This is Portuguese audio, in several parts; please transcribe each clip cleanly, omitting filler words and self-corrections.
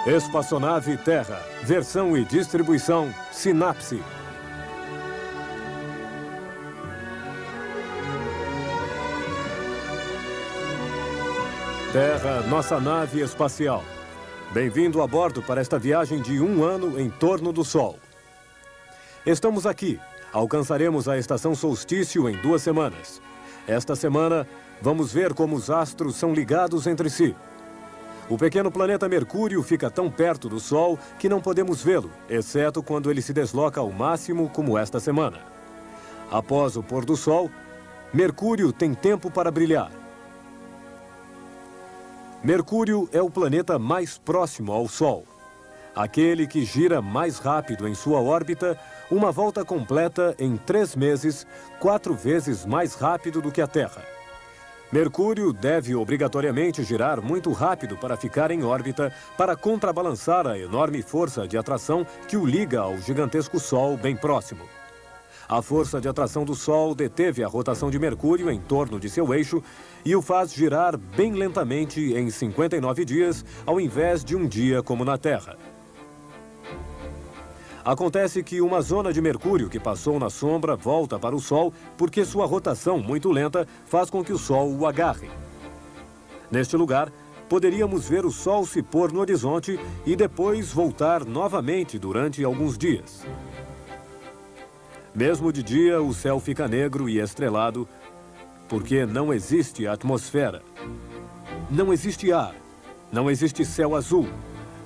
Espaçonave Terra, versão e distribuição Sinapse. Terra, nossa nave espacial. Bem-vindo a bordo para esta viagem de 1 ano em torno do Sol. Estamos aqui. Alcançaremos a estação solstício em 2 semanas. Esta semana, vamos ver como os astros são ligados entre si. O pequeno planeta Mercúrio fica tão perto do Sol que não podemos vê-lo, exceto quando ele se desloca ao máximo, como esta semana. Após o pôr do Sol, Mercúrio tem tempo para brilhar. Mercúrio é o planeta mais próximo ao Sol. Aquele que gira mais rápido em sua órbita, uma volta completa em 3 meses, 4 vezes mais rápido do que a Terra. Mercúrio deve obrigatoriamente girar muito rápido para ficar em órbita, para contrabalançar a enorme força de atração que o liga ao gigantesco Sol bem próximo. A força de atração do Sol deteve a rotação de Mercúrio em torno de seu eixo e o faz girar bem lentamente em 59 dias, ao invés de 1 dia como na Terra. Acontece que uma zona de Mercúrio que passou na sombra volta para o Sol porque sua rotação muito lenta faz com que o Sol o agarre. Neste lugar, poderíamos ver o Sol se pôr no horizonte e depois voltar novamente durante alguns dias. Mesmo de dia, o céu fica negro e estrelado porque não existe atmosfera. Não existe ar, não existe céu azul,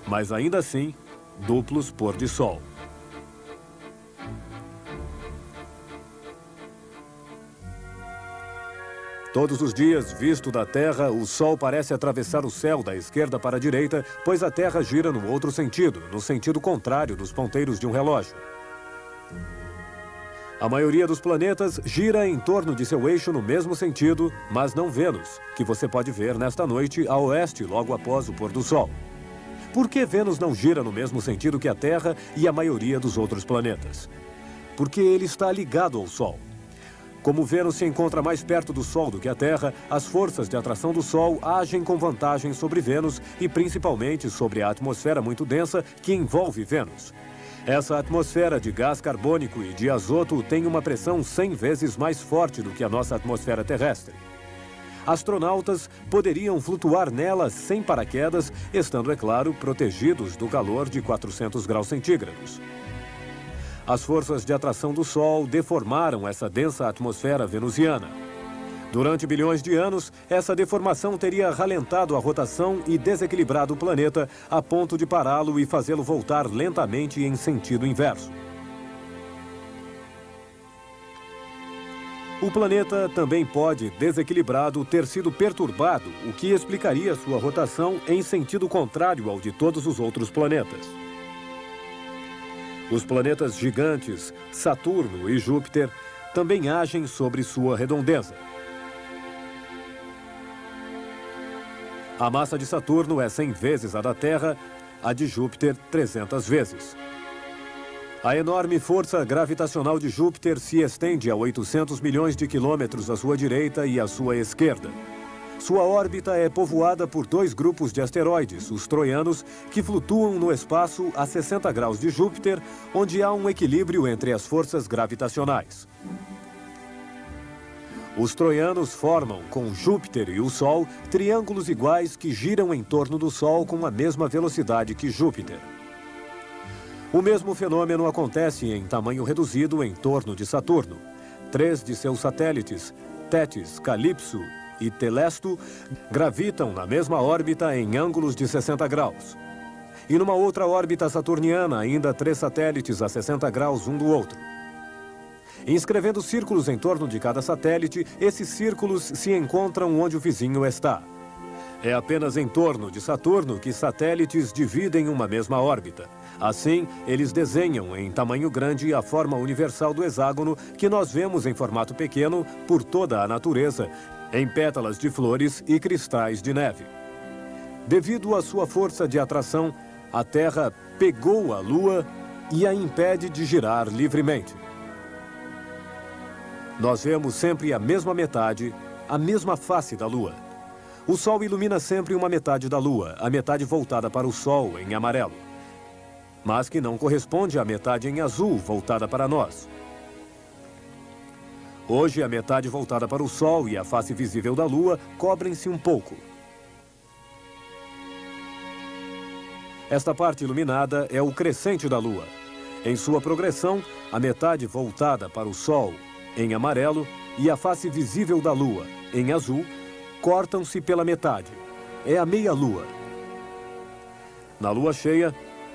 mas ainda assim, duplos pôr de sol. Todos os dias, visto da Terra, o Sol parece atravessar o céu da esquerda para a direita, pois a Terra gira no outro sentido, no sentido contrário dos ponteiros de um relógio. A maioria dos planetas gira em torno de seu eixo no mesmo sentido, mas não Vênus, que você pode ver nesta noite a oeste logo após o pôr do Sol. Por que Vênus não gira no mesmo sentido que a Terra e a maioria dos outros planetas? Porque ele está ligado ao Sol. Como Vênus se encontra mais perto do Sol do que a Terra, as forças de atração do Sol agem com vantagem sobre Vênus e principalmente sobre a atmosfera muito densa que envolve Vênus. Essa atmosfera de gás carbônico e de azoto tem uma pressão 100 vezes mais forte do que a nossa atmosfera terrestre. Astronautas poderiam flutuar nela sem paraquedas, estando, é claro, protegidos do calor de 400 graus centígrados. As forças de atração do Sol deformaram essa densa atmosfera venusiana. Durante bilhões de anos, essa deformação teria ralentado a rotação e desequilibrado o planeta a ponto de pará-lo e fazê-lo voltar lentamente em sentido inverso. O planeta também pode, desequilibrado, ter sido perturbado, o que explicaria sua rotação em sentido contrário ao de todos os outros planetas. Os planetas gigantes, Saturno e Júpiter, também agem sobre sua redondeza. A massa de Saturno é 100 vezes a da Terra, a de Júpiter 300 vezes. A enorme força gravitacional de Júpiter se estende a 800 milhões de quilômetros à sua direita e à sua esquerda. Sua órbita é povoada por 2 grupos de asteroides, os troianos, que flutuam no espaço a 60 graus de Júpiter, onde há um equilíbrio entre as forças gravitacionais. Os troianos formam, com Júpiter e o Sol, triângulos iguais que giram em torno do Sol com a mesma velocidade que Júpiter. O mesmo fenômeno acontece em tamanho reduzido em torno de Saturno. 3 de seus satélites, Tétis, Calipso e Telesto, gravitam na mesma órbita em ângulos de 60 graus. E numa outra órbita saturniana, ainda 3 satélites a 60 graus um do outro. Inscrevendo círculos em torno de cada satélite, esses círculos se encontram onde o vizinho está. É apenas em torno de Saturno que satélites dividem uma mesma órbita. Assim, eles desenham em tamanho grande a forma universal do hexágono que nós vemos em formato pequeno por toda a natureza, em pétalas de flores e cristais de neve. Devido à sua força de atração, a Terra pegou a Lua e a impede de girar livremente. Nós vemos sempre a mesma metade, a mesma face da Lua. O Sol ilumina sempre uma metade da Lua, a metade voltada para o Sol, em amarelo, mas que não corresponde à metade em azul, voltada para nós. Hoje, a metade voltada para o Sol e a face visível da Lua cobrem-se um pouco. Esta parte iluminada é o crescente da Lua. Em sua progressão, a metade voltada para o Sol, em amarelo, e a face visível da Lua, em azul, cortam-se pela metade. É a meia-lua. Na lua cheia,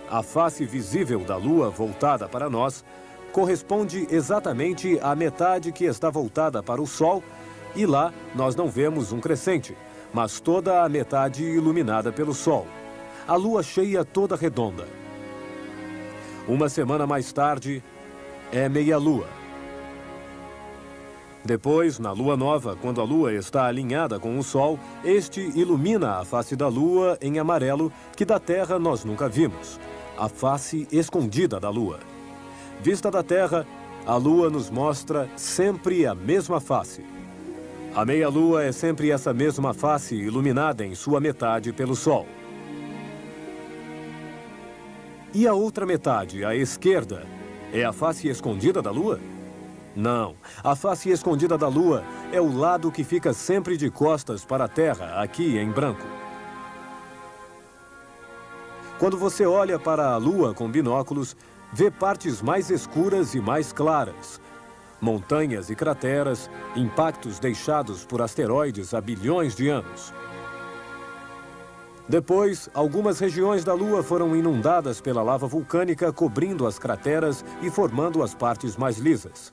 a face visível da Lua voltada para nós corresponde exatamente à metade que está voltada para o Sol, e lá nós não vemos um crescente, mas toda a metade iluminada pelo Sol. A lua cheia toda redonda. Uma semana mais tarde, é meia-lua. Depois, na lua nova, quando a lua está alinhada com o Sol, este ilumina a face da lua em amarelo, que da Terra nós nunca vimos. A face escondida da lua. Vista da Terra, a lua nos mostra sempre a mesma face. A meia-lua é sempre essa mesma face iluminada em sua metade pelo Sol. E a outra metade, a esquerda, é a face escondida da Lua? Não, a face escondida da Lua é o lado que fica sempre de costas para a Terra, aqui em branco. Quando você olha para a Lua com binóculos, vê partes mais escuras e mais claras. Montanhas e crateras, impactos deixados por asteroides há bilhões de anos. Depois, algumas regiões da Lua foram inundadas pela lava vulcânica, cobrindo as crateras e formando as partes mais lisas.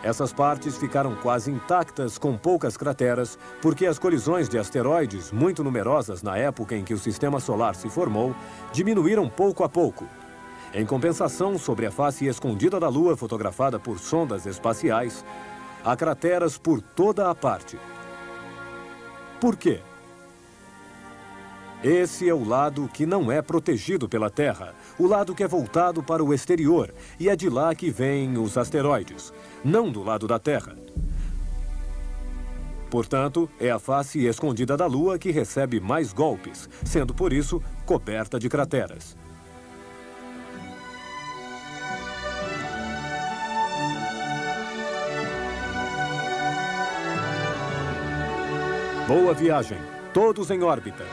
Essas partes ficaram quase intactas, com poucas crateras, porque as colisões de asteroides, muito numerosas na época em que o Sistema Solar se formou, diminuíram pouco a pouco. Em compensação, sobre a face escondida da Lua, fotografada por sondas espaciais, há crateras por toda a parte. Por quê? Esse é o lado que não é protegido pela Terra, o lado que é voltado para o exterior, e é de lá que vêm os asteroides, não do lado da Terra. Portanto, é a face escondida da Lua que recebe mais golpes, sendo por isso coberta de crateras. Boa viagem, todos em órbita.